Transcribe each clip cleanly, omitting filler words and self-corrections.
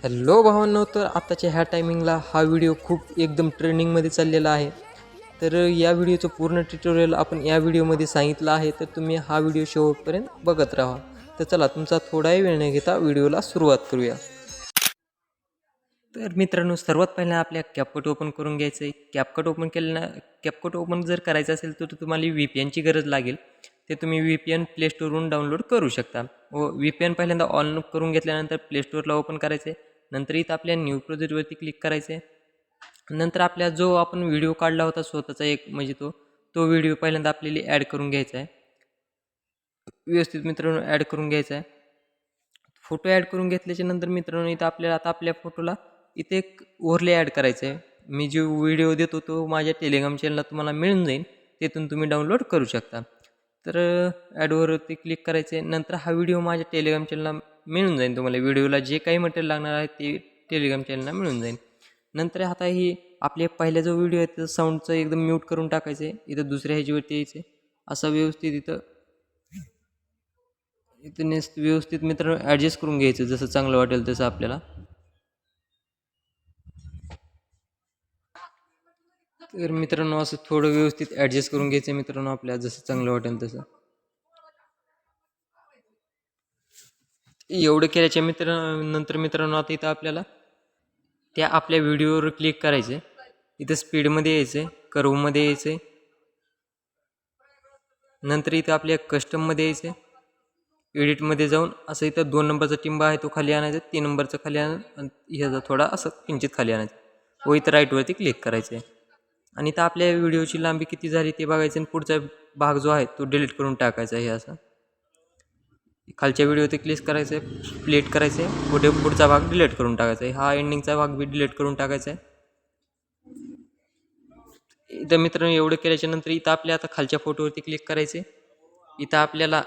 Hello भावांनो, तर आत्ताच्या ह्या टायमिंगला हा व्हिडिओ खूप एकदम ट्रेंडिंगमध्ये चाललेला आहे. तर या व्हिडिओचं पूर्ण ट्युटोरियल आपण या व्हिडिओमध्ये सांगितलं आहे, तर तुम्ही हा व्हिडिओ शेवटपर्यंत बघत राहा. तर चला, तुमचा थोडाही वेळ न घेता व्हिडिओला सुरुवात करूया. तर मित्रांनो, सर्वात पहिला आपल्या कॅपकट ओपन करून घ्यायचं आहे. कॅपकट ओपन कॅपकट ओपन जर करायचं असेल तर तुम्हाला VPNची गरज लागेल. ते तुम्ही VPN प्ले स्टोरवरून डाउनलोड करू शकता. व VPN पहिल्यांदा ऑन करून घेतल्यानंतर प्ले स्टोरला ओपन करायचं आहे. नंतर इथं आपल्या न्यू प्रोजेक्टवरती क्लिक करायचं आहे. नंतर आपल्या जो आपण व्हिडिओ काढला होता स्वतःचा एक म्हणजे तो व्हिडिओ पहिल्यांदा आपल्याला ॲड करून घ्यायचा आहे. व्यवस्थित मित्रांनो ॲड करून घ्यायचा आहे. फोटो ॲड करून घेतल्याच्या नंतर मित्रांनो इथं आपल्याला आता आपल्या फोटोला इथे एक ओव्हरले ॲड करायचं आहे. मी जो व्हिडिओ देतो तो माझ्या टेलिग्राम चॅनलला तुम्हाला मिळून जाईल. तिथून तुम्ही डाउनलोड करू शकता. तर ॲडवरती क्लिक करायचे. नंतर हा व्हिडिओ माझ्या टेलिग्राम चॅनलला मिळून जाईल. तुम्हाला व्हिडिओला जे काही मटेरियल लागणार आहे ते टेलिग्राम चॅनलला मिळून जाईल. नंतर आता ही आपले पहिला जो व्हिडिओ आहे त्याचं साऊंडचं एकदम म्यूट करून टाकायचं आहे. इथं दुसऱ्या ह्याच्यावरती यायचं आहे. असं व्यवस्थित इथं व्यवस्थित मित्रांनो ॲडजस्ट करून घ्यायचं जसं चांगलं वाटेल तसं आपल्याला. तर मित्रांनो असं थोडं व्यवस्थित ॲडजस्ट करून घ्यायचं मित्रांनो आपल्याला जसं चांगलं वाटेल तसं. एवढं केल्याच्या नंतर मित्रांनो आता इथं आपल्याला त्या आपल्या व्हिडिओवर क्लिक करायचे. इथं स्पीडमध्ये यायचं आहे, कर्वमध्ये यायचं आहे. नंतर इथं आपल्या कस्टममध्ये यायचं आहे. एडिटमध्ये जाऊन असं इथं 2 नंबरचा टिंबा आहे तो खाली आणायचा, 3 नंबरचा खाली आणायचा आणि ह्याचा थोडा असं किंचित खाली आणायचं व इथं राईटवरती क्लिक करायचं आहे. आणि इथं आपल्या व्हिडिओची लांबी किती झाली ते बघायचं आणि पुढचा भाग जो आहे तो डिलीट करून टाकायचा आहे. असं खालच्या व्हिडिओवरती क्लिक करायचं आहे, प्लेट करायचं आहे, पुढचा भाग डिलीट करून टाकायचा आहे. हा एंडिंगचा भाग बी डिलीट करून टाकायचा आहे. इथं मित्रांनो एवढं केल्याच्या नंतर इथं आपल्या आता खालच्या फोटोवरती क्लिक करायचे. इथं आपल्याला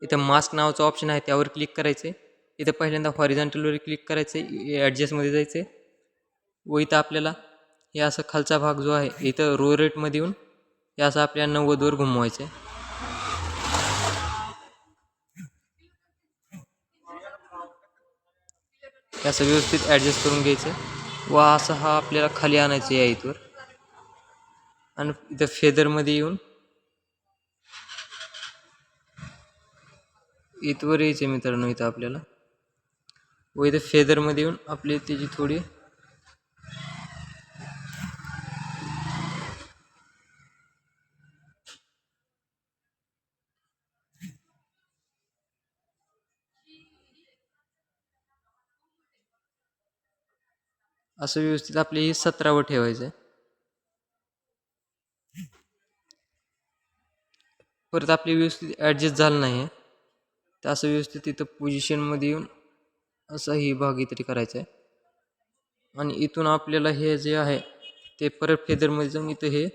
इथं मास्क नावाचं ऑप्शन आहे त्यावर क्लिक करायचे. इथं पहिल्यांदा हॉरिझॉन्टलवर क्लिक करायचे, ॲडजस्टमध्ये जायचे व इथं आपल्याला हे असं खालचा भाग जो आहे इथं रो रेटमध्ये येऊन हे असं आपल्याला 90वर घुमवायचं आहे. असं व्यवस्थित ॲडजस्ट करून घ्यायचं व असं हा आपल्याला खाली आणायचं आहे इथवर आणि इथं फेदरमध्ये येऊन इथवर यायचं आहे मित्रांनो. इथं आपल्याला व इथं फेदरमध्ये येऊन आपली त्याची थोडी असं व्यवस्थित आपली 17वर ठेवायचं आहे. परत आपली व्यवस्थित ॲडजस्ट झालं नाही आहे तर असं व्यवस्थित इथं पोझिशनमध्ये येऊन असा ही भाग इथे करायचा आहे. आणि इथून आपल्याला हे जे आहे ते परत फेदरमध्ये जाऊन इथं हे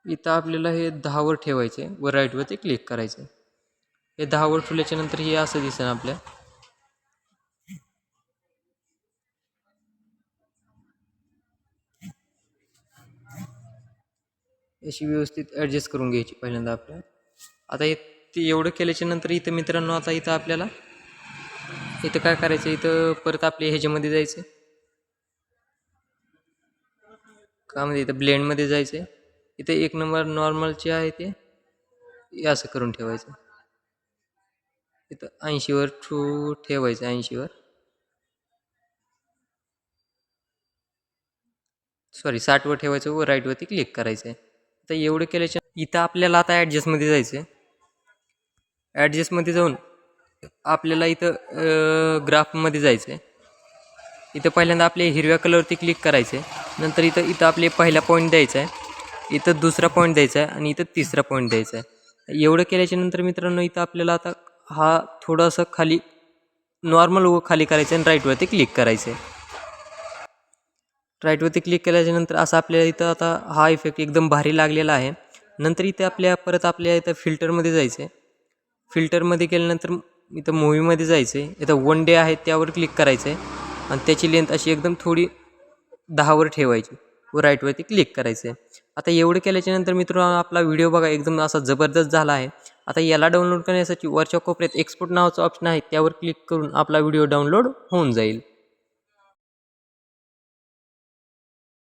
इथं आपल्याला हे 10वर ठेवायचं आहे व राईटवरती क्लिक करायचं आहे. हे 10वर ठेवल्याच्या नंतर हे असं दिसेल आपल्या. अशी व्यवस्थित ॲडजस्ट करून घ्यायची पहिल्यांदा आपल्याला. आता हे ते एवढं केल्याच्या नंतर इथं मित्रांनो आता इथं आपल्याला इथं काय करायचं, इथं परत आपल्या ह्याच्यामध्ये जायचं का म्हणजे इथं ब्लेंडमध्ये जायचं. इथं 1 नंबर नॉर्मलचे आहे ते असं करून ठेवायचं. इथं 80वर ठेवायचं 80वर, सॉरी 60वर ठेवायचं व राईटवरती क्लिक करायचं आहे. तर एवढं केल्याच्या इथं आपल्याला आता ॲडजस्टमध्ये जायचं आहे. ॲडजस्टमध्ये जाऊन आपल्याला इथं ग्राफमध्ये जायचं आहे. इथं पहिल्यांदा आपल्या हिरव्या कलरवरती क्लिक करायचं आहे. नंतर इथं इथं आपले पहिला पॉईंट द्यायचा आहे, इथं दुसरा पॉईंट द्यायचा आहे आणि इथं तिसरा पॉईंट द्यायचा आहे. एवढं केल्याच्या नंतर मित्रांनो इथं आपल्याला आता हा थोडंसं खाली नॉर्मल व खाली करायचं आहे आणि राईटवरती क्लिक करायचं आहे. राईटवरती क्लिक केल्याच्यानंतर असं आपल्याला इथं आता हा इफेक्ट एकदम भारी लागलेला आहे. नंतर इथे परत आपल्या इथं फिल्टरमध्ये जायचं आहे. फिल्टरमध्ये केल्यानंतर इथं मूवीमध्ये जायचं आहे. इथं 1 डे आहे त्यावर क्लिक करायचं आहे आणि त्याची लेंथ अशी एकदम थोडी 10वर ठेवायची. व राईटवरती क्लिक करायचं आहे. आता एवढं केल्याच्यानंतर मित्रांनो आपला व्हिडिओ बघा एकदम असा जबरदस्त झाला आहे. आता याला डाउनलोड करण्यासाठी वरच्या कोपऱ्यात एक्सपोर्ट नावाचं ऑप्शन आहे, त्यावर क्लिक करून आपला व्हिडिओ डाउनलोड होऊन जाईल.